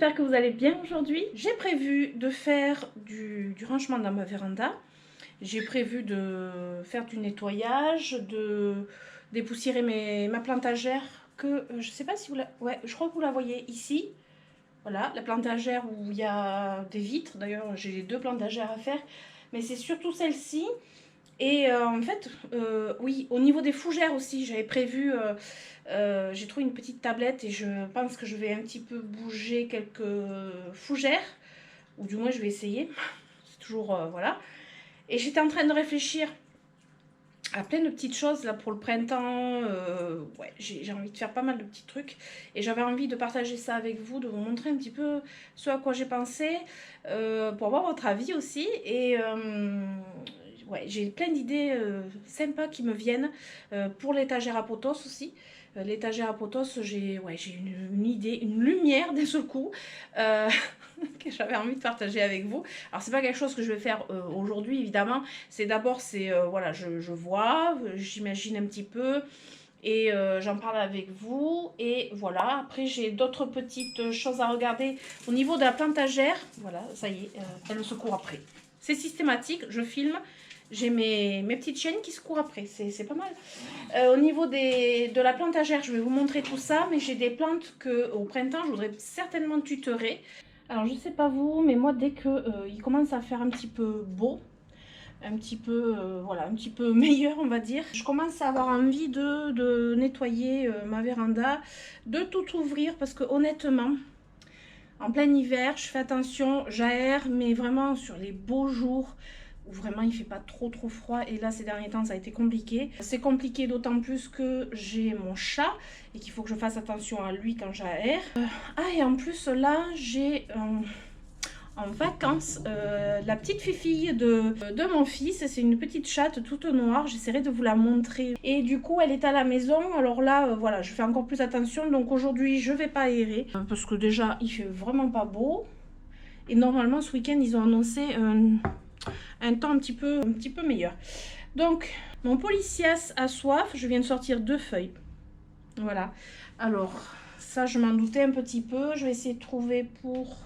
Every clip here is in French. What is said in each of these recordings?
j'espère que vous allez bien aujourd'hui. J'ai prévu de faire du rangement dans ma véranda. J'ai prévu de faire du nettoyage, de dépoussiérer ma plantagère que je sais pas si vous la... Ouais, je crois que vous la voyez ici. Voilà, la plantagère où il y a des vitres. D'ailleurs, j'ai 2 plantagères à faire, mais c'est surtout celle-ci. Et en fait, oui, au niveau des fougères aussi, j'avais prévu, j'ai trouvé une petite tablette et je pense que je vais un petit peu bouger quelques fougères, ou du moins je vais essayer, c'est toujours, voilà. Et j'étais en train de réfléchir à plein de petites choses là pour le printemps, ouais, j'ai envie de faire pas mal de petits trucs et j'avais envie de partager ça avec vous, de vous montrer un petit peu ce à quoi j'ai pensé, pour avoir votre avis aussi. Et ouais, j'ai plein d'idées sympas qui me viennent pour l'étagère à potos aussi. L'étagère à potos, j'ai une idée, une lumière d'un seul coup que j'avais envie de partager avec vous. Alors c'est pas quelque chose que je vais faire aujourd'hui évidemment, c'est d'abord voilà, je vois, j'imagine un petit peu et j'en parle avec vous et voilà. Après j'ai d'autres petites choses à regarder au niveau de la plantagère. Voilà, ça y est, elle se court après. C'est systématique, je filme. J'ai mes petites chaînes qui se courent après, c'est pas mal. Au niveau de la plantagère, je vais vous montrer tout ça, mais j'ai des plantes que au printemps, je voudrais certainement tutorer. Alors, je sais pas vous, mais moi, dès que il commence à faire un petit peu beau, un petit peu, voilà, un petit peu meilleur, on va dire, je commence à avoir envie de nettoyer ma véranda, de tout ouvrir, parce que honnêtement, en plein hiver, je fais attention, j'aère, mais vraiment sur les beaux jours où vraiment il fait pas trop froid. Et là ces derniers temps ça a été compliqué. C'est compliqué d'autant plus que j'ai mon chat et qu'il faut que je fasse attention à lui quand j'aère. Ah, et en plus là j'ai en vacances la petite fifille de mon fils. C'est une petite chatte toute noire, j'essaierai de vous la montrer. Et du coup elle est à la maison, alors là voilà, je fais encore plus attention. Donc aujourd'hui je vais pas aérer parce que déjà il fait vraiment pas beau. Et normalement ce week-end ils ont annoncé un temps un petit peu meilleur. Donc mon Polycias a soif, je viens de sortir 2 feuilles. Voilà, alors ça je m'en doutais un petit peu. Je vais essayer de trouver pour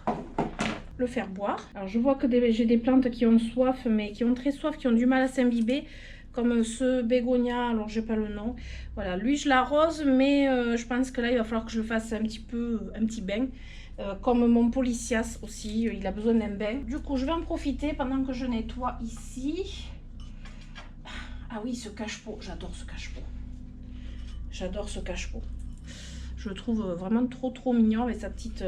le faire boire. Alors je vois que j'ai des plantes qui ont soif, mais qui ont très soif, qui ont du mal à s'imbiber, comme ce bégonia, alors j'ai pas le nom. Voilà, lui je l'arrose, mais je pense que là il va falloir que je le fasse un petit bain. Comme mon Polycias aussi, il a besoin d'un bain. Du coup, je vais en profiter pendant que je nettoie ici. Ah oui, ce cache-pot, j'adore ce cache-pot. J'adore ce cache-pot. Je le trouve vraiment trop mignon avec sa petite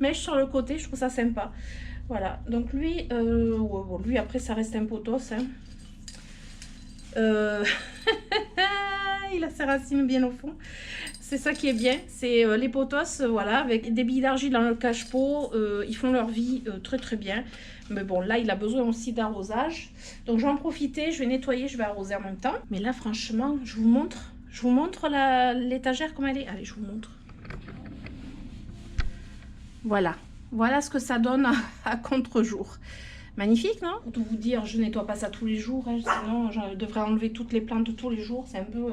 mèche sur le côté, je trouve ça sympa. Voilà, donc lui, bon, lui après ça reste un potos. Hein. Il a ses racines bien au fond. C'est ça qui est bien, c'est les potos, voilà, avec des billes d'argile dans le cache-pot, ils font leur vie très bien. Mais bon, là, il a besoin aussi d'arrosage. Donc, je vais en profiter, je vais nettoyer, je vais arroser en même temps. Mais là, franchement, je vous montre l'étagère comme elle est. Allez, je vous montre. Voilà, voilà ce que ça donne à contre-jour. Magnifique, non? Pour tout vous dire, je nettoie pas ça tous les jours, hein, sinon je devrais enlever toutes les plantes tous les jours, c'est un peu...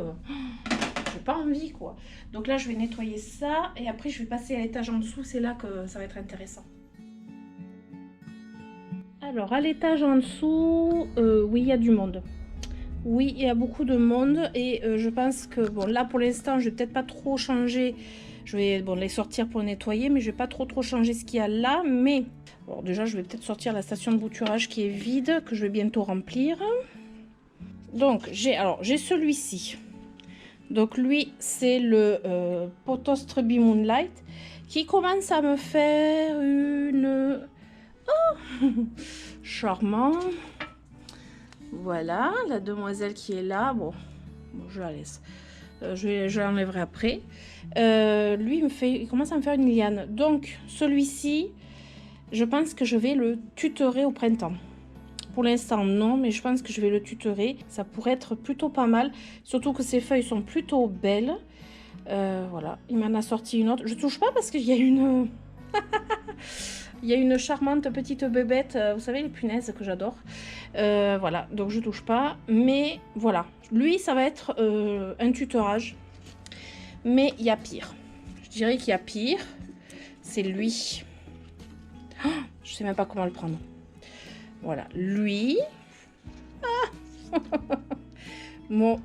j'ai pas envie quoi. Donc là je vais nettoyer ça et après je vais passer à l'étage en dessous, c'est là que ça va être intéressant. Alors à l'étage en dessous, oui il y a du monde. Oui, il y a beaucoup de monde et je pense que bon là pour l'instant je vais peut-être pas trop changer. Je vais bon les sortir pour nettoyer, mais je vais pas trop changer ce qu'il y a là. Mais bon, déjà je vais peut-être sortir la station de bouturage qui est vide, que je vais bientôt remplir. Donc j'ai celui-ci. Donc lui c'est le Potos Trubby Moonlight qui commence à me faire une... Oh charmant. Voilà la demoiselle qui est là. Bon je la laisse. Je l'enlèverai après. Lui il commence à me faire une liane. Donc celui-ci je pense que je vais le tutorer au printemps. Pour l'instant non, mais je pense que je vais le tutorer. Ça pourrait être plutôt pas mal. Surtout que ses feuilles sont plutôt belles. Voilà, il m'en a sorti une autre. Je touche pas parce qu'il y a une... il y a une charmante petite bébête. Vous savez les punaises que j'adore. Voilà, donc je touche pas. Mais voilà, lui ça va être un tutorage. Mais il y a pire. Je dirais qu'il y a pire. c'est lui. Oh, je sais même pas comment le prendre. Voilà, lui. Ah mon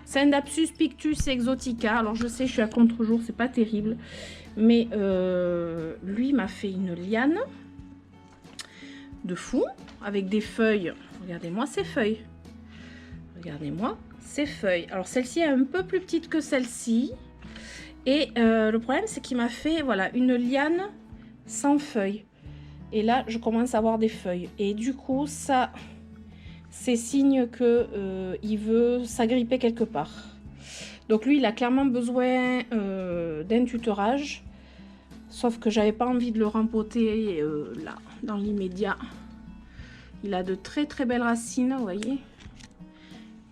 Scindapsus pictus exotica. Alors je sais, je suis à contre-jour, c'est pas terrible. Mais lui m'a fait une liane de fou avec des feuilles. Regardez-moi ces feuilles. Regardez-moi ces feuilles. Alors celle-ci est un peu plus petite que celle-ci. Et le problème, c'est qu'il m'a fait voilà, une liane sans feuilles. Et là, je commence à avoir des feuilles. Et du coup, ça, c'est signe que il veut s'agripper quelque part. Donc lui, il a clairement besoin d'un tutorage. Sauf que j'avais pas envie de le rempoter là, dans l'immédiat. Il a de très très belles racines, vous voyez.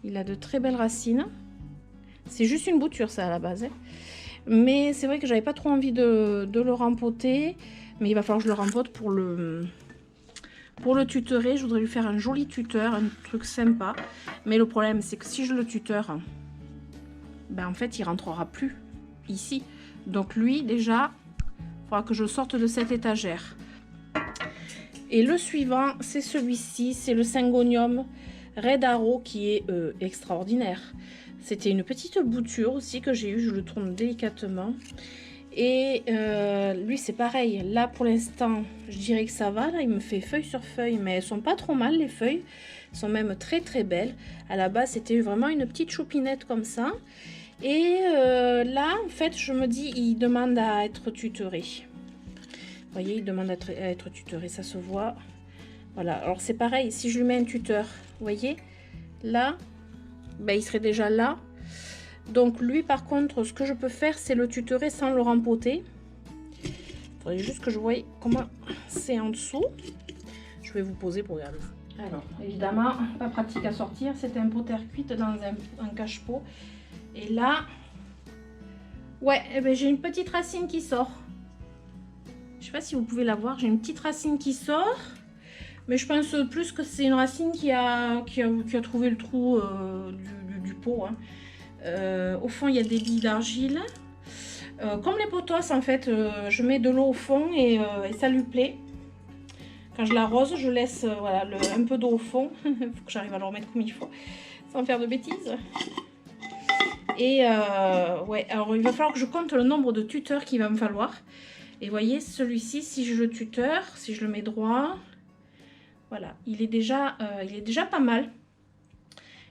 Il a de très belles racines. C'est juste une bouture ça à la base. Hein. Mais c'est vrai que j'avais pas trop envie de le rempoter. Mais il va falloir que je le rempote pour le tutorer. Je voudrais lui faire un joli tuteur, un truc sympa. Mais le problème c'est que si je le tuteur, ben en fait il rentrera plus ici. Donc lui déjà, il faudra que je sorte de cette étagère. Et le suivant, c'est celui-ci, c'est le Syngonium Red Arrow qui est extraordinaire. C'était une petite bouture aussi que j'ai eue, je le tourne délicatement. Et lui c'est pareil, là pour l'instant je dirais que ça va, là il me fait feuille sur feuille, mais elles sont pas trop mal les feuilles, elles sont même très très belles. À la base c'était vraiment une petite choupinette comme ça. Et là en fait je me dis il demande à être tutoré. Vous voyez, il demande à être tuteur et ça se voit. Voilà, alors c'est pareil, si je lui mets un tuteur, vous voyez, là, ben, il serait déjà là. Donc lui, par contre, ce que je peux faire, c'est le tutorer sans le rempoter. Il faudrait juste que je voie comment c'est en dessous. Je vais vous poser pour regarder. Alors, évidemment, pas pratique à sortir. C'était un pot terre cuite dans un cache-pot. Et là, ouais, eh ben, j'ai une petite racine qui sort. Je sais pas si vous pouvez la voir, j'ai une petite racine qui sort, mais je pense plus que c'est une racine qui a trouvé le trou du pot. Hein. Au fond, il y a des billes d'argile. Comme les potos, en fait, je mets de l'eau au fond et ça lui plaît. Quand je l'arrose, je laisse voilà, un peu d'eau au fond. Il faut que j'arrive à le remettre comme il faut, sans faire de bêtises. Et ouais, alors il va falloir que je compte le nombre de tuteurs qu'il va me falloir. Et voyez, celui-ci, si je le tuteur, si je le mets droit, voilà, il est déjà pas mal.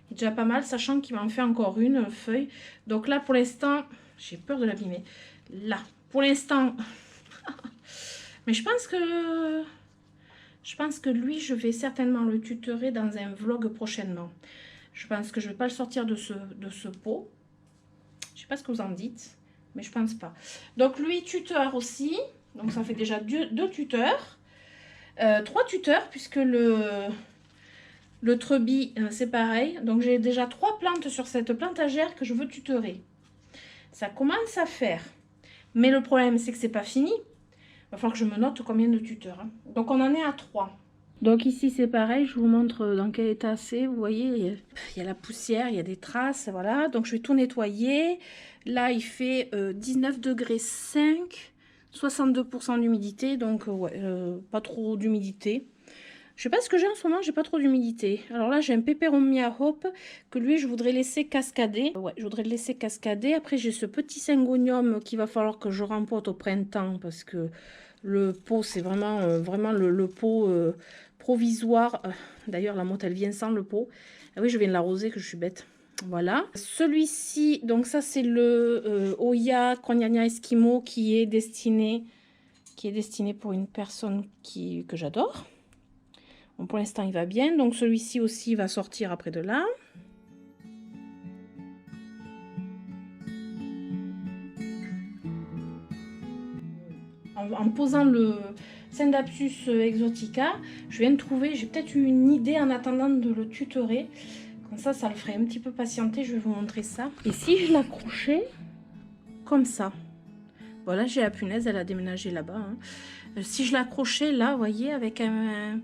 Il est déjà pas mal, sachant qu'il m'en fait encore une feuille. Donc là, pour l'instant, j'ai peur de l'abîmer. Là, pour l'instant, mais je pense que lui, je vais certainement le tutorer dans un vlog prochainement. Je pense que je vais pas le sortir de ce pot. Je sais pas ce que vous en dites. Mais je pense pas. Donc lui, tuteur aussi. Donc ça fait déjà deux tuteurs. 3 tuteurs, puisque le Trebi, c'est pareil. Donc j'ai déjà 3 plantes sur cette plantagère que je veux tutorer. Ça commence à faire. Mais le problème, c'est que c'est pas fini. Il va falloir que je me note combien de tuteurs. Hein. Donc on en est à 3. Donc ici c'est pareil, je vous montre dans quel état c'est. Vous voyez, il y a la poussière, il y a des traces, voilà. Donc je vais tout nettoyer. Là il fait 19 degrés 5, 62% d'humidité, donc ouais, pas trop d'humidité. Je sais pas ce que j'ai en ce moment, j'ai pas trop d'humidité. Alors là j'ai un Peperomia Hope que lui je voudrais laisser cascader. Ouais, je voudrais le laisser cascader. Après j'ai ce petit Syngonium qu'il va falloir que je rempote au printemps parce que le pot c'est vraiment, le pot provisoire. D'ailleurs la motte elle vient sans le pot. Ah oui, je viens de l'arroser, que je suis bête. Voilà. Celui-ci, donc ça c'est le Oya Konyanya Eskimo qui est destiné pour une personne que j'adore. Bon, pour l'instant il va bien. Donc celui-ci aussi va sortir après de là. En posant le Scindapsus exotica, je viens de trouver, j'ai peut-être eu une idée en attendant de le tutorer. Comme ça le ferait un petit peu patienter. Je vais vous montrer ça. Et si je l'accrochais comme ça, voilà, j'ai la punaise, elle a déménagé là-bas. Hein. Si je l'accrochais là, vous voyez, avec un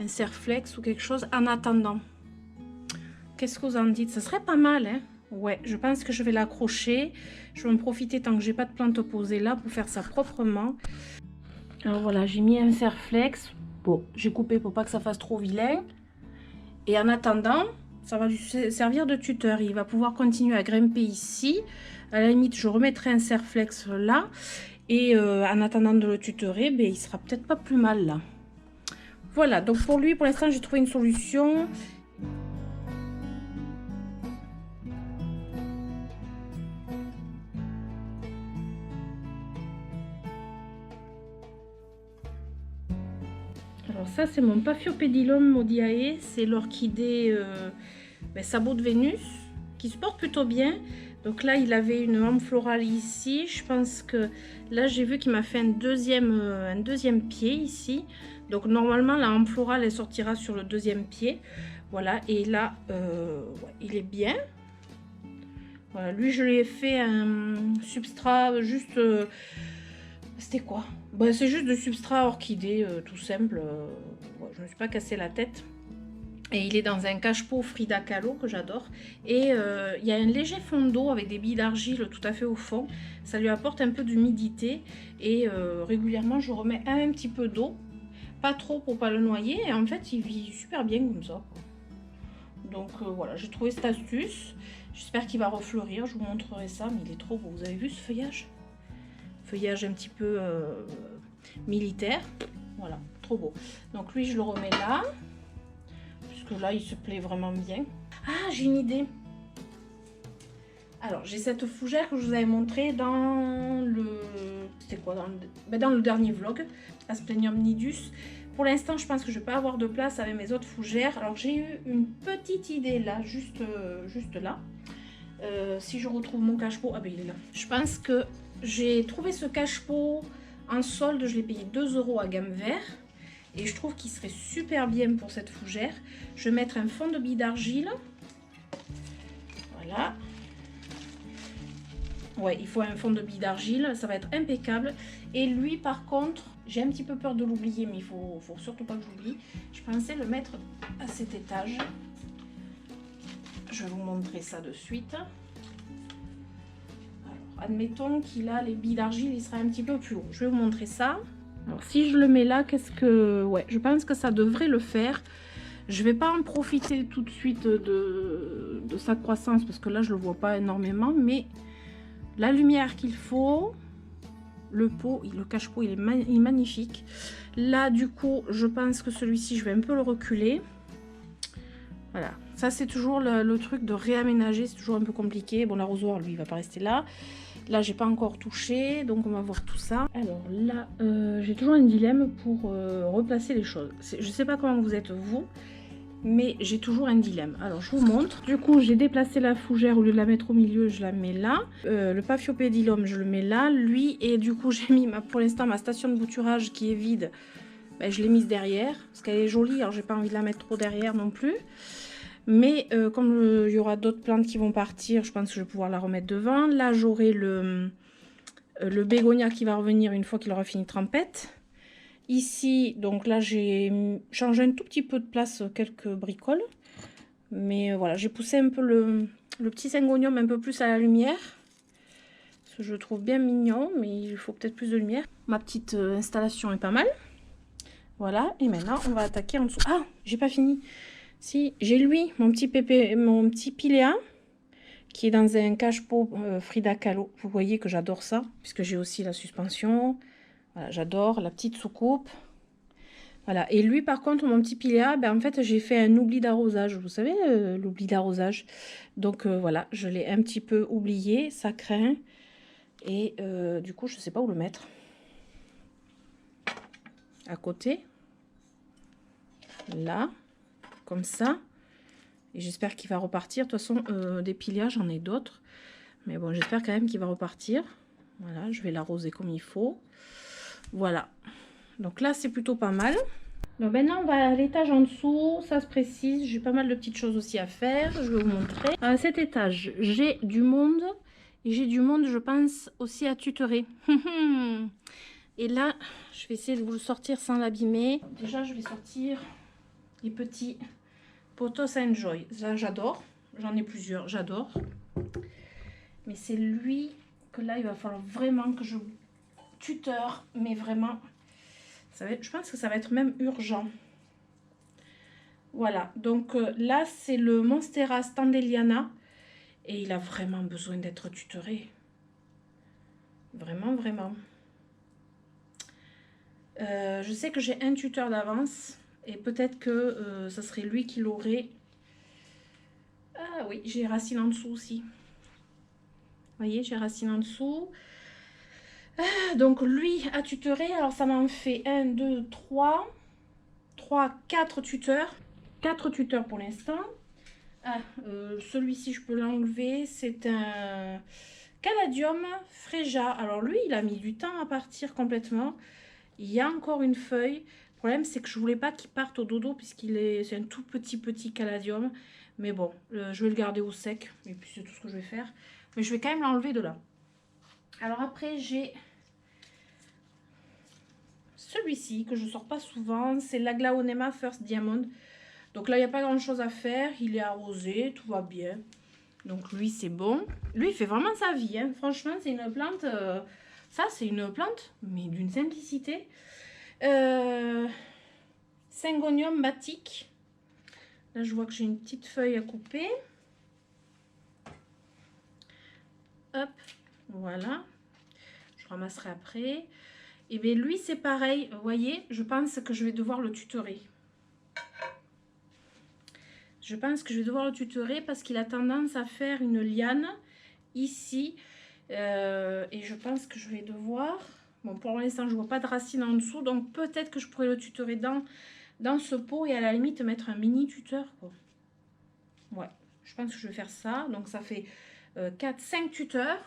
serre-flex ou quelque chose, en attendant. Qu'est-ce que vous en dites? Ça serait pas mal, hein? Ouais, je pense que je vais l'accrocher. Je vais en profiter tant que j'ai pas de plante posée là pour faire ça proprement. Alors voilà, j'ai mis un serre-flex. Bon, j'ai coupé pour pas que ça fasse trop vilain. Et en attendant, ça va lui servir de tuteur. Il va pouvoir continuer à grimper ici. À la limite, je remettrai un serre-flex là. Et en attendant de le tutorer, ben, il sera peut-être pas plus mal là. Voilà, donc pour lui, pour l'instant, j'ai trouvé une solution. Alors ça, c'est mon Paphiopedilum modiae. C'est l'orchidée sabot de Vénus, qui se porte plutôt bien. Donc là, il avait une hampe florale ici. Je pense que là, j'ai vu qu'il m'a fait un deuxième pied ici. Donc normalement, la hampe florale, elle sortira sur le deuxième pied. Voilà, et là, ouais, il est bien. Voilà, lui, je lui ai fait un substrat juste... c'était quoi? Bah, c'est juste de substrat orchidée, tout simple. Ouais, je ne me suis pas cassé la tête. Et il est dans un cache-pot Frida Kahlo que j'adore. Et il y a un léger fond d'eau avec des billes d'argile tout à fait au fond. Ça lui apporte un peu d'humidité. Et régulièrement, je remets un petit peu d'eau. Pas trop pour pas le noyer. Et en fait, il vit super bien comme ça. Donc voilà, j'ai trouvé cette astuce. J'espère qu'il va refleurir. Je vous montrerai ça. Mais il est trop beau. Vous avez vu ce feuillage? Feuillage un petit peu militaire. Voilà, trop beau. Donc lui, je le remets là. Que là il se plaît vraiment bien. Ah, j'ai une idée. Alors j'ai cette fougère que je vous avais montré dans le... C'était quoi dans le dernier vlog. Asplenium nidus. Pour l'instant je pense que je vais pas avoir de place avec mes autres fougères. Alors j'ai eu une petite idée là, juste là. Si je retrouve mon cache-pot, ah ben il est là. Je pense que j'ai trouvé ce cache-pot en solde, je l'ai payé 2 € à gamme vert. Et je trouve qu'il serait super bien pour cette fougère. Je vais mettre un fond de billes d'argile. Voilà. Ouais, il faut un fond de billes d'argile. Ça va être impeccable. Et lui, par contre, j'ai un petit peu peur de l'oublier, mais il faut surtout pas que j'oublie. Je pensais le mettre à cet étage. Je vais vous montrer ça de suite. Alors, admettons qu'il a les billes d'argile, il sera un petit peu plus haut. Je vais vous montrer ça. Alors si je le mets là, qu'est-ce que... Ouais, je pense que ça devrait le faire. Je vais pas en profiter tout de suite de sa croissance parce que là je le vois pas énormément, mais la lumière qu'il faut, le pot, le cache-pot il est magnifique. Là du coup je pense que celui-ci je vais un peu le reculer. Voilà, ça c'est toujours le truc de réaménager, c'est toujours un peu compliqué. Bon, l'arrosoir lui il va pas rester là. Là, j'ai pas encore touché, donc on va voir tout ça. Alors là, j'ai toujours un dilemme pour replacer les choses. Je sais pas comment vous êtes vous, mais j'ai toujours un dilemme. Alors, je vous montre. Du coup, j'ai déplacé la fougère. Au lieu de la mettre au milieu, je la mets là. Le Paphiopedilum, je le mets là. Lui, et du coup, j'ai mis pour l'instant ma station de bouturage qui est vide. Ben, je l'ai mise derrière, parce qu'elle est jolie. Alors, j'ai pas envie de la mettre trop derrière non plus. Mais comme il y aura d'autres plantes qui vont partir, je pense que je vais pouvoir la remettre devant. Là, j'aurai le bégonia qui va revenir une fois qu'il aura fini trempette. Ici, donc là, j'ai changé un tout petit peu de place quelques bricoles. Mais voilà, j'ai poussé un peu le petit syngonium un peu plus à la lumière. Parce que je le trouve bien mignon, mais il faut peut-être plus de lumière. Ma petite installation est pas mal. Voilà, et maintenant, on va attaquer en dessous. Ah, j'ai pas fini. Si, j'ai lui, mon petit piléa, qui est dans un cache-pot Frida Kahlo. Vous voyez que j'adore ça, puisque j'ai aussi la suspension. Voilà, j'adore la petite soucoupe. Voilà, et lui, par contre, mon petit piléa, ben, en fait, j'ai fait un oubli d'arrosage. Vous savez, l'oubli d'arrosage. Donc, voilà, je l'ai un petit peu oublié, ça craint. Et du coup, je ne sais pas où le mettre. À côté. Là. Comme ça. Et j'espère qu'il va repartir. De toute façon, des piléas, j'en ai d'autres. Mais bon, j'espère quand même qu'il va repartir. Voilà, je vais l'arroser comme il faut. Voilà. Donc là, c'est plutôt pas mal. Donc maintenant, on va à l'étage en dessous. Ça se précise. J'ai pas mal de petites choses aussi à faire. Je vais vous montrer. À cet étage, j'ai du monde. Et j'ai du monde, je pense, aussi à tutorer. Et là, je vais essayer de vous le sortir sans l'abîmer. Déjà, je vais sortir les petits Pothos Enjoy. Ça, j'adore. J'en ai plusieurs. J'adore. Mais c'est lui que là, il va falloir vraiment que je tuteur. Mais vraiment, je pense que ça va être même urgent. Voilà, donc là, c'est le Monstera Standeliana. Et il a vraiment besoin d'être tutoré. Vraiment, vraiment. Je sais que j'ai un tuteur d'avance. Et peut-être que ça serait lui qui l'aurait. Ah oui, j'ai racine en dessous aussi. Vous voyez, j'ai racine en dessous. Donc lui a tutoré. Alors ça m'en fait 1, 2, 3. 3, 4 tuteurs. 4 tuteurs pour l'instant. Ah, celui-ci, je peux l'enlever. C'est un Caladium Freja. Alors lui, il a mis du temps à partir complètement. Il y a encore une feuille. Le problème, c'est que je voulais pas qu'il parte au dodo c'est un tout petit Caladium. Mais bon, je vais le garder au sec. Et puis c'est tout ce que je vais faire. Mais je vais quand même l'enlever de là. Alors après, j'ai celui-ci que je sors pas souvent. C'est l'Aglaonema First Diamond. Donc là, il n'y a pas grand-chose à faire. Il est arrosé, tout va bien. Donc lui, c'est bon. Lui, il fait vraiment sa vie. Hein. Franchement, c'est une plante... ça, c'est une plante, mais d'une simplicité. Syngonium batik. Là, je vois que j'ai une petite feuille à couper. Hop, voilà. Je ramasserai après. Et bien, lui, c'est pareil. Vous voyez, je pense que je vais devoir le tutorer. Je pense que je vais devoir le tutorer parce qu'il a tendance à faire une liane ici. Et je pense que je vais devoir... Bon, pour l'instant, je ne vois pas de racine en dessous. Donc, peut-être que je pourrais le tutorer dans ce pot et à la limite mettre un mini tuteur, quoi. Ouais, je pense que je vais faire ça. Donc, ça fait 4, 5 tuteurs.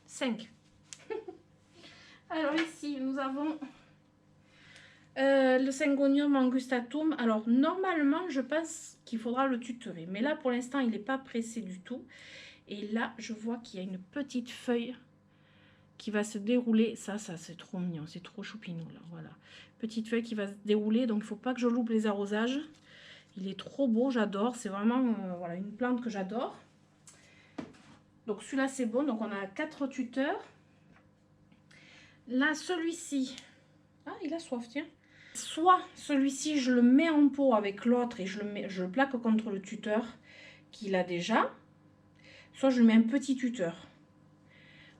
5. Alors, ici, nous avons... le Syngonium angustatum. Alors normalement je pense qu'il faudra le tutorer, mais là pour l'instant il n'est pas pressé du tout. Et là je vois qu'il y a une petite feuille qui va se dérouler. Ça c'est trop mignon, c'est trop choupinou là. Voilà, petite feuille qui va se dérouler, donc il faut pas que je loupe les arrosages. Il est trop beau, j'adore, c'est vraiment voilà, une plante que j'adore. Donc celui-là c'est bon, donc on a 4 tuteurs. Là celui-ci, ah il a soif, tiens. Soit celui-ci, je le mets en pot avec l'autre et je le plaque contre le tuteur qu'il a déjà. Soit je lui mets un petit tuteur.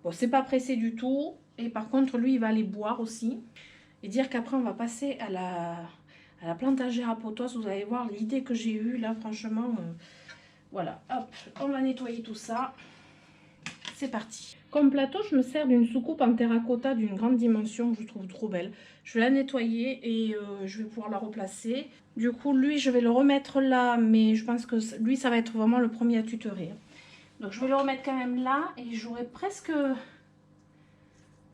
Bon, c'est pas pressé du tout. Et par contre, lui, il va aller boire aussi. Et dire qu'après, on va passer à la plantagère à potos. Vous allez voir l'idée que j'ai eue là, franchement. Voilà, hop, on va nettoyer tout ça. C'est parti. Comme plateau, je me sers d'une soucoupe en terracotta d'une grande dimension que je trouve trop belle. Je vais la nettoyer et je vais pouvoir la replacer. Du coup, lui, je vais le remettre là, mais je pense que lui, ça va être vraiment le premier à tutorer. Donc, je vais le remettre quand même là et j'aurais presque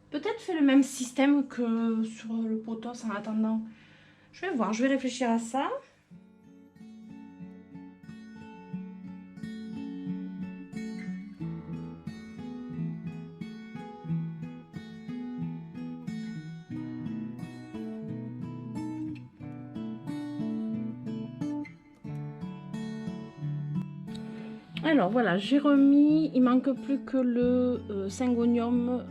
peut-être fait le même système que sur le potos en attendant. Je vais voir, je vais réfléchir à ça. Alors voilà, j'ai remis, il manque plus que le Syngonium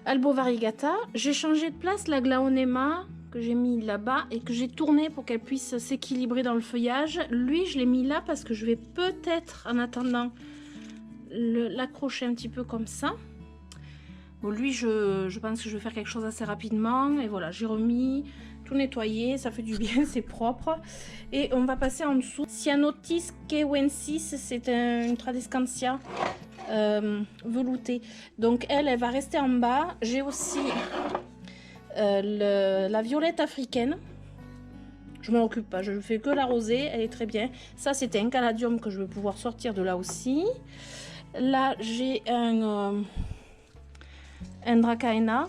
albovariegata. J'ai changé de place la Glaonema que j'ai mis là-bas et que j'ai tourné pour qu'elle puisse s'équilibrer dans le feuillage. Lui, je l'ai mis là parce que je vais peut-être, en attendant, l'accrocher un petit peu comme ça. Bon, lui, je pense que je vais faire quelque chose assez rapidement. Et voilà, j'ai remis, tout nettoyé, ça fait du bien, c'est propre. Et on va passer en dessous. Cyanotis kewensis, c'est une Tradescantia veloutée. Donc elle va rester en bas. J'ai aussi la violette africaine. Je m'en occupe pas, je fais que l'arroser, elle est très bien. Ça, c'était un caladium que je vais pouvoir sortir de là aussi. Là, j'ai un Dracaena,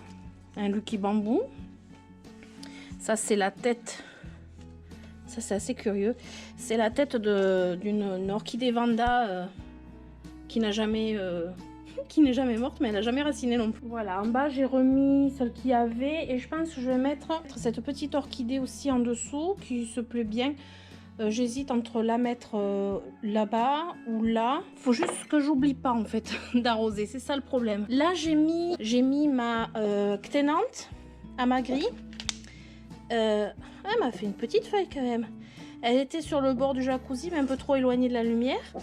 un Lucky Bambou. Ça, c'est la tête. Ça, c'est assez curieux. C'est la tête d'une orchidée Vanda qui n'a jamais... qui n'est jamais morte, mais elle n'a jamais raciné non plus. Voilà, en bas, j'ai remis celle qu'il y avait. Et je pense que je vais mettre cette petite orchidée aussi en dessous, qui se plaît bien. J'hésite entre la mettre là-bas ou là. Faut juste que j'oublie pas en fait d'arroser, c'est ça le problème. Là j'ai mis ma cténante à ma grille. Elle m'a fait une petite feuille quand même. Elle était sur le bord du jacuzzi mais un peu trop éloignée de la lumière.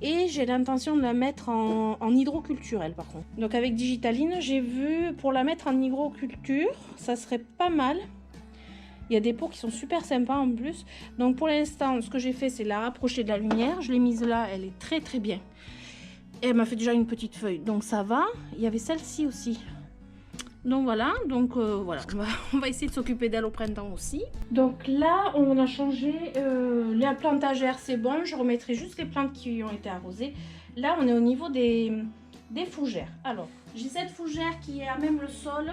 Et j'ai l'intention de la mettre en hydroculture elle par contre. Donc avec Digitaline j'ai vu pour la mettre en hydroculture ça serait pas mal. Il y a des pots qui sont super sympas en plus. Donc pour l'instant, ce que j'ai fait, c'est la rapprocher de la lumière. Je l'ai mise là, elle est très très bien. Et elle m'a fait déjà une petite feuille, donc ça va. Il y avait celle-ci aussi. Donc voilà, voilà, on va essayer de s'occuper d'elle au printemps aussi. Donc là, on a changé la plantagère, c'est bon. Je remettrai juste les plantes qui ont été arrosées. Là, on est au niveau des fougères. Alors, j'ai cette fougère qui est à même le sol.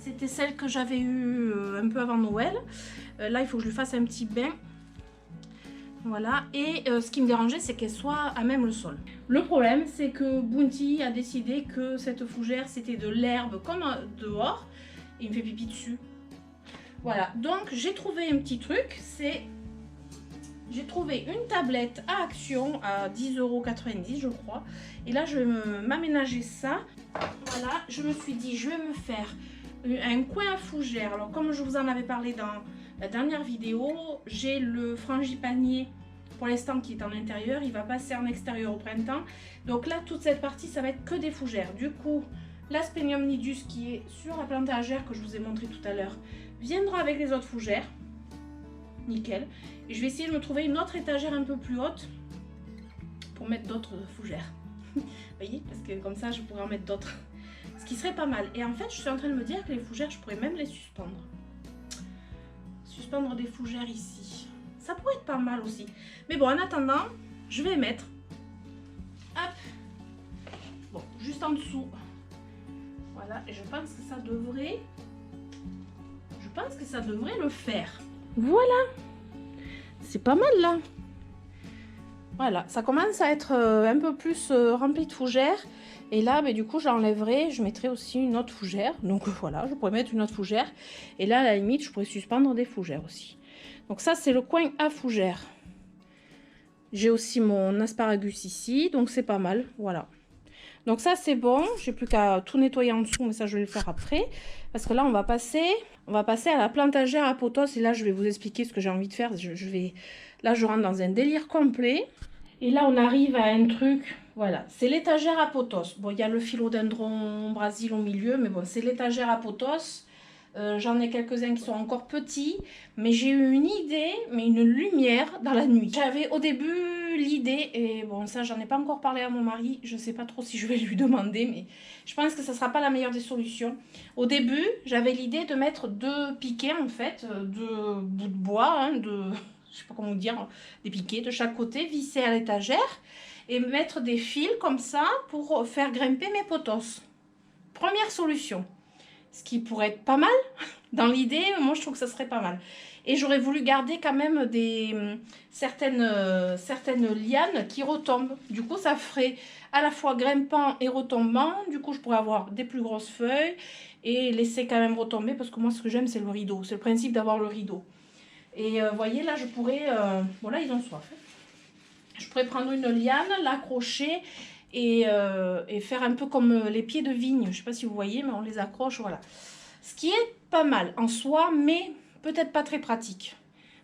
C'était celle que j'avais eue un peu avant Noël. Là, il faut que je lui fasse un petit bain. Voilà. Et ce qui me dérangeait, c'est qu'elle soit à même le sol. Le problème, c'est que Bounty a décidé que cette fougère, c'était de l'herbe comme dehors. Et il me fait pipi dessus. Voilà. Donc, j'ai trouvé un petit truc. J'ai trouvé une tablette à Action à 10,90 € je crois. Et là, je vais m'aménager ça. Voilà. Je me suis dit, je vais me faire un coin à fougère. Alors comme je vous en avais parlé dans la dernière vidéo, j'ai le frangipanier pour l'instant qui est en intérieur, il va passer en extérieur au printemps. Donc là toute cette partie ça va être que des fougères. Du coup l'Aspenium nidus qui est sur la plantagère que je vous ai montré tout à l'heure viendra avec les autres fougères. Nickel. Et je vais essayer de me trouver une autre étagère un peu plus haute pour mettre d'autres fougères. Vous voyez, parce que comme ça je pourrais en mettre d'autres. Ce qui serait pas mal. Et en fait, je suis en train de me dire que les fougères, je pourrais même les suspendre. Suspendre des fougères ici. Ça pourrait être pas mal aussi. Mais bon, en attendant, je vais mettre. Hop. Bon, juste en dessous. Voilà. Et je pense que ça devrait. Je pense que ça devrait le faire. Voilà. C'est pas mal là. Voilà. Ça commence à être un peu plus rempli de fougères. Et là, du coup, j'enlèverai, je mettrai aussi une autre fougère. Donc voilà, je pourrais mettre une autre fougère. Et là, à la limite, je pourrais suspendre des fougères aussi. Donc ça, c'est le coin à fougères. J'ai aussi mon asparagus ici, donc c'est pas mal, voilà. Donc ça, c'est bon. J'ai plus qu'à tout nettoyer en dessous, mais ça, je vais le faire après. Parce que là, on va passer à la plantagère à potos. Et là, je vais vous expliquer ce que j'ai envie de faire. Là, je rentre dans un délire complet. Et là, on arrive à un truc, voilà, c'est l'étagère à potos. Bon, il y a le philodendron Brésil au milieu, mais bon, c'est l'étagère à potos. J'en ai quelques-uns qui sont encore petits, mais j'ai eu une idée, mais une lumière dans la nuit. J'avais au début l'idée, et bon, ça, j'en ai pas encore parlé à mon mari. Je sais pas trop si je vais lui demander, mais je pense que ça sera pas la meilleure des solutions. Au début, j'avais l'idée de mettre 2 piquets, en fait, 2 bouts de bois, hein, je sais pas comment dire, des piquets de chaque côté, vissés à l'étagère et mettre des fils comme ça pour faire grimper mes potos. Première solution, ce qui pourrait être pas mal. Dans l'idée, moi je trouve que ça serait pas mal. Et j'aurais voulu garder quand même certaines lianes qui retombent. Du coup, ça ferait à la fois grimpant et retombant. Du coup, je pourrais avoir des plus grosses feuilles et laisser quand même retomber parce que moi, ce que j'aime, c'est le rideau. C'est le principe d'avoir le rideau. Et vous voyez, là, je pourrais... bon, là, ils ont soif. Je pourrais prendre une liane, l'accrocher et faire un peu comme les pieds de vigne. Je ne sais pas si vous voyez, mais on les accroche, voilà. Ce qui est pas mal en soi, mais peut-être pas très pratique.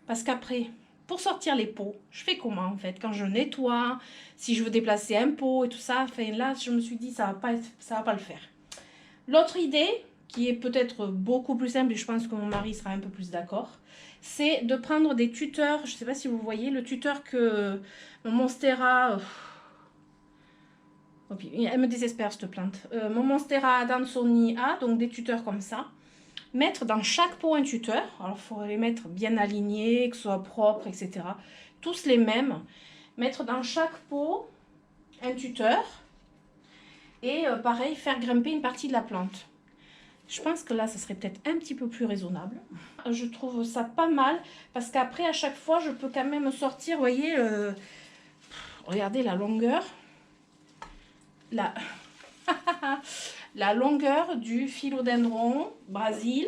Parce qu'après, pour sortir les pots, je fais comment, en fait? Quand je nettoie, si je veux déplacer un pot et tout ça, enfin, là, je me suis dit, ça va pas le faire. L'autre idée, qui est peut-être beaucoup plus simple, et je pense que mon mari sera un peu plus d'accord, c'est de prendre des tuteurs. Je ne sais pas si vous voyez le tuteur que mon Monstera... Oh, elle me désespère cette plante. Mon Monstera Adansoni a, donc des tuteurs comme ça. Mettre dans chaque pot un tuteur. Alors il faut les mettre bien alignés, que ce soit propre, etc. Tous les mêmes. Mettre dans chaque pot un tuteur. Et pareil, faire grimper une partie de la plante. Je pense que là, ça serait peut-être un petit peu plus raisonnable. Je trouve ça pas mal parce qu'après, à chaque fois, je peux quand même sortir, vous voyez, regardez la longueur. La longueur du philodendron Brésil.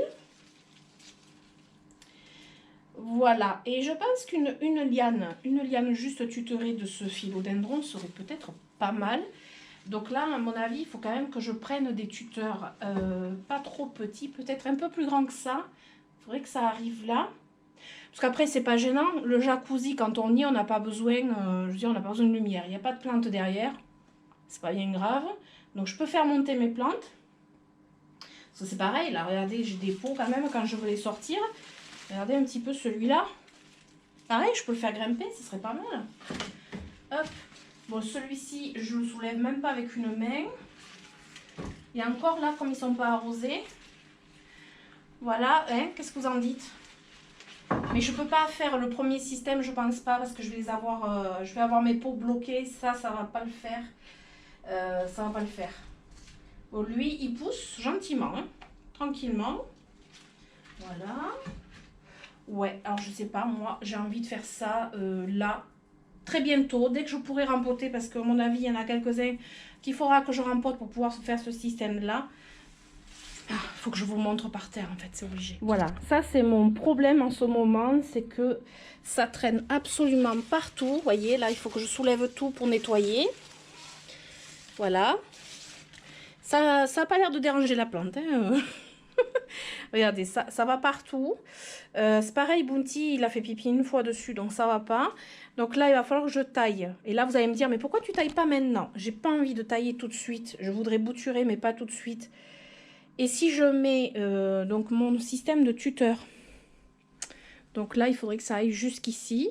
Voilà, et je pense qu'une liane juste tutorée de ce philodendron serait peut-être pas mal. Donc là, à mon avis, il faut quand même que je prenne des tuteurs pas trop petits, peut-être un peu plus grands que ça. Il faudrait que ça arrive là. Parce qu'après, c'est pas gênant. Le jacuzzi, quand on y est, on n'a pas besoin, je veux dire, on n'a pas besoin de lumière. Il n'y a pas de plantes derrière. C'est pas bien grave. Donc je peux faire monter mes plantes. Ça c'est pareil, là, regardez, j'ai des pots quand même quand je veux les sortir. Regardez un petit peu celui-là. Pareil, je peux le faire grimper, ce serait pas mal. Hop. Bon, celui-ci, je le soulève même pas avec une main. Et encore là, comme ils sont pas arrosés. Voilà, hein, qu'est-ce que vous en dites? Mais je peux pas faire le premier système, je pense pas, parce que je vais les avoir, je vais avoir mes pots bloqués. Ça va pas le faire. Ça va pas le faire. Bon, lui, il pousse gentiment, hein, tranquillement. Voilà. Ouais, alors je sais pas, moi, j'ai envie de faire ça là, très bientôt, dès que je pourrai rempoter, parce que à mon avis, il y en a quelques-uns qu'il faudra que je rempote pour pouvoir faire ce système-là. Il faut que je vous montre par terre, en fait, c'est obligé. Voilà, ça c'est mon problème en ce moment, c'est que ça traîne absolument partout. Vous voyez, là, il faut que je soulève tout pour nettoyer. Voilà. Ça n'a pas l'air de déranger la plante, hein. Regardez, ça va partout. C'est pareil, Bounty, il a fait pipi une fois dessus, donc ça va pas. Donc là, il va falloir que je taille. Et là, vous allez me dire, mais pourquoi tu tailles pas maintenant? J'ai pas envie de tailler tout de suite. Je voudrais bouturer, mais pas tout de suite. Et si je mets donc mon système de tuteur, donc là, il faudrait que ça aille jusqu'ici.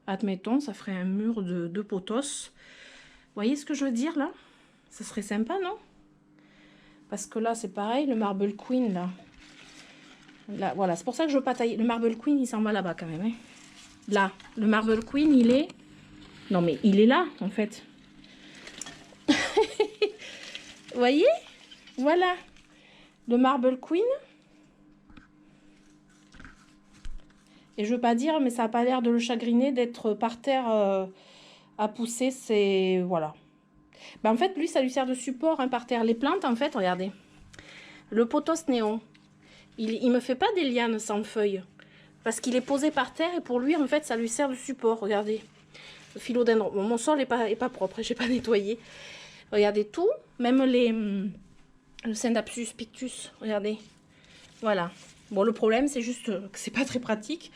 Admettons, ça ferait un mur de potos. Vous voyez ce que je veux dire, là? Ça serait sympa, non? Parce que là, c'est pareil, le Marble Queen, là. Là, voilà, c'est pour ça que je veux pas tailler. Le Marble Queen, il s'en va là-bas, quand même. Hein. Là, le Marble Queen, il est... Non, mais il est là, en fait. Vous voyez? Voilà. Le Marble Queen. Et je veux pas dire, mais ça n'a pas l'air de le chagriner d'être par terre à pousser. C'est... Voilà. Ben, en fait, lui, ça lui sert de support hein, par terre. Les plantes, en fait, regardez. Le potos néon, il me fait pas des lianes sans feuilles. Parce qu'il est posé par terre et pour lui, en fait, ça lui sert de support. Regardez. Le philodendron. Bon, mon sol n'est pas propre. J'ai pas nettoyé. Regardez tout. Même le Scindapsus pictus. Regardez. Voilà. Bon, le problème, c'est juste que c'est pas très pratique.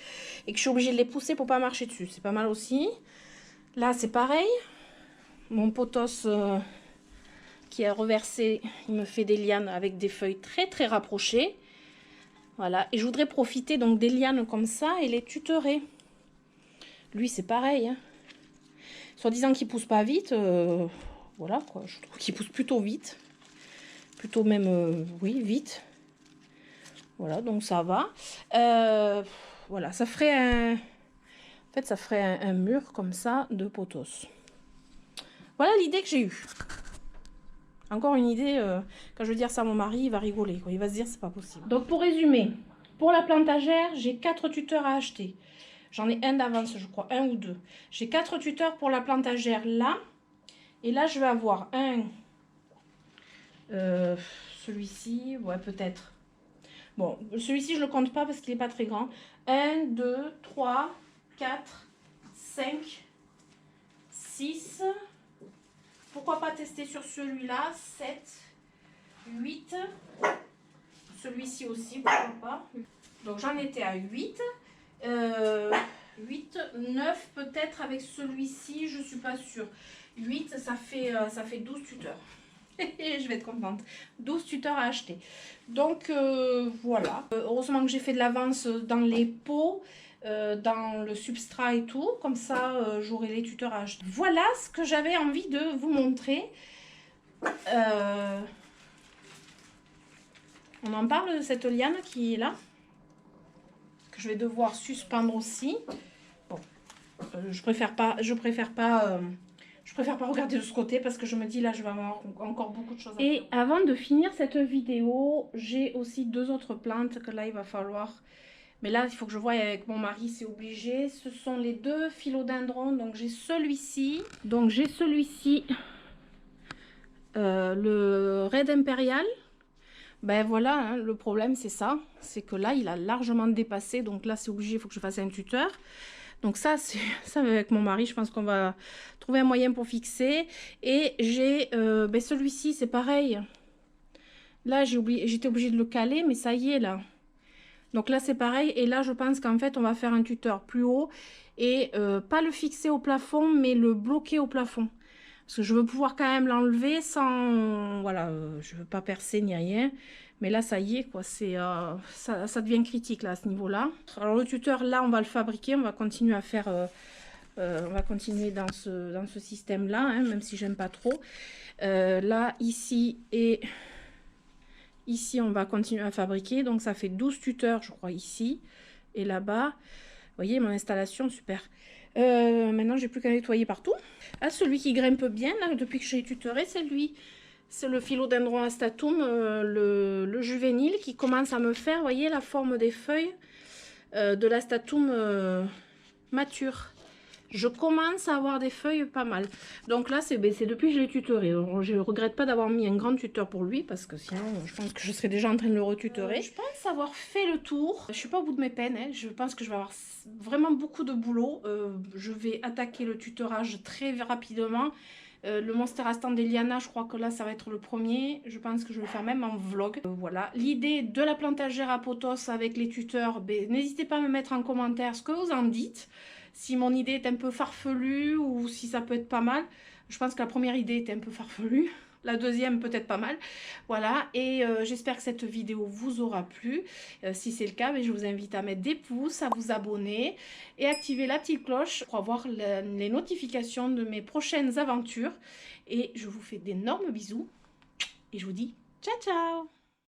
Et que je suis obligée de les pousser pour pas marcher dessus. C'est pas mal aussi. Là, c'est pareil. Mon potos qui est reversé, il me fait des lianes avec des feuilles très très rapprochées. Voilà, et je voudrais profiter donc des lianes comme ça et les tutorer. Lui, c'est pareil. Hein. Soit disant qu'il pousse pas vite, voilà quoi, je trouve qu'il pousse plutôt vite. Plutôt même, oui, vite. Voilà, donc ça va. Voilà, ça ferait un... En fait, ça ferait un mur comme ça de potos. Voilà l'idée que j'ai eue. Encore une idée, quand je vais dire ça à mon mari, il va rigoler. Quoi. Il va se dire, c'est pas possible. Donc, pour résumer, pour la plantagère, j'ai 4 tuteurs à acheter. J'en ai un d'avance, je crois, un ou deux. J'ai 4 tuteurs pour la plantagère là. Et là, je vais avoir un... celui-ci, ouais, peut-être. Bon, celui-ci, je le compte pas parce qu'il n'est pas très grand. 1, 2, 3, 4, 5, 6... Pourquoi pas tester sur celui-là, 7, 8, celui-ci aussi, pourquoi pas. Donc j'en étais à 8, 8, 9 peut-être avec celui-ci, je suis pas sûre. 8, ça fait 12 tuteurs. Je vais être contente. 12 tuteurs à acheter. Donc voilà. Heureusement que j'ai fait de l'avance dans les pots. Dans le substrat et tout, comme ça j'aurai les tuteurs à acheter. Voilà ce que j'avais envie de vous montrer. On en parle de cette liane qui est là, que je vais devoir suspendre aussi. Bon, je préfère pas regarder de ce côté parce que je me dis là je vais avoir encore beaucoup de choses à faire. Et avant de finir cette vidéo, j'ai aussi 2 autres plantes que là il va falloir... Mais là, il faut que je voie avec mon mari, c'est obligé. Ce sont les 2 philodendrons. Donc, j'ai celui-ci. Le Red Impérial. Ben voilà, hein, le problème c'est ça, c'est que là il a largement dépassé, donc là c'est obligé, il faut que je fasse un tuteur. Donc ça, ça avec mon mari, je pense qu'on va trouver un moyen pour fixer. Et j'ai ben celui-ci, c'est pareil. Là j'étais obligée de le caler, mais ça y est là. Donc là c'est pareil, et là je pense qu'en fait on va faire un tuteur plus haut et pas le fixer au plafond, mais le bloquer au plafond. Parce que je veux pouvoir quand même l'enlever sans... Voilà, je veux pas percer ni rien. Mais là, ça y est, quoi. Ça devient critique, là, à ce niveau-là. Alors, le tuteur, là, on va le fabriquer. On va continuer à faire... on va continuer dans ce système-là, hein, même si j'aime pas trop. Là, ici et... Ici, on va continuer à fabriquer. Donc, ça fait 12 tuteurs, je crois, ici. Et là-bas, vous voyez, mon installation, super. Maintenant, j'ai plus qu'à nettoyer partout. Ah, celui qui grimpe bien, là, depuis que j'ai tutoré, c'est lui. C'est le Philodendron astatum, le juvénile, qui commence à me faire, vous voyez, la forme des feuilles de l'astatum mature. Je commence à avoir des feuilles pas mal. Donc là, c'est depuis que je l'ai tutoré. Je ne regrette pas d'avoir mis un grand tuteur pour lui, parce que sinon, je pense que je serais déjà en train de le retutorer. Je pense avoir fait le tour. Je ne suis pas au bout de mes peines. Hein. Je pense que je vais avoir vraiment beaucoup de boulot. Je vais attaquer le tutorage très rapidement. Le Monster Astant d'Eliana, je crois que là, ça va être le premier. Je pense que je vais le faire même en vlog. Voilà. L'idée de la plantagère à potos avec les tuteurs, n'hésitez pas à me mettre en commentaire ce que vous en dites. Si mon idée est un peu farfelue ou si ça peut être pas mal. Je pense que la première idée était un peu farfelue. La deuxième peut-être pas mal. Voilà, et j'espère que cette vidéo vous aura plu. Si c'est le cas, je vous invite à mettre des pouces, à vous abonner et activer la petite cloche pour avoir les notifications de mes prochaines aventures. Et je vous fais d'énormes bisous et je vous dis ciao ciao!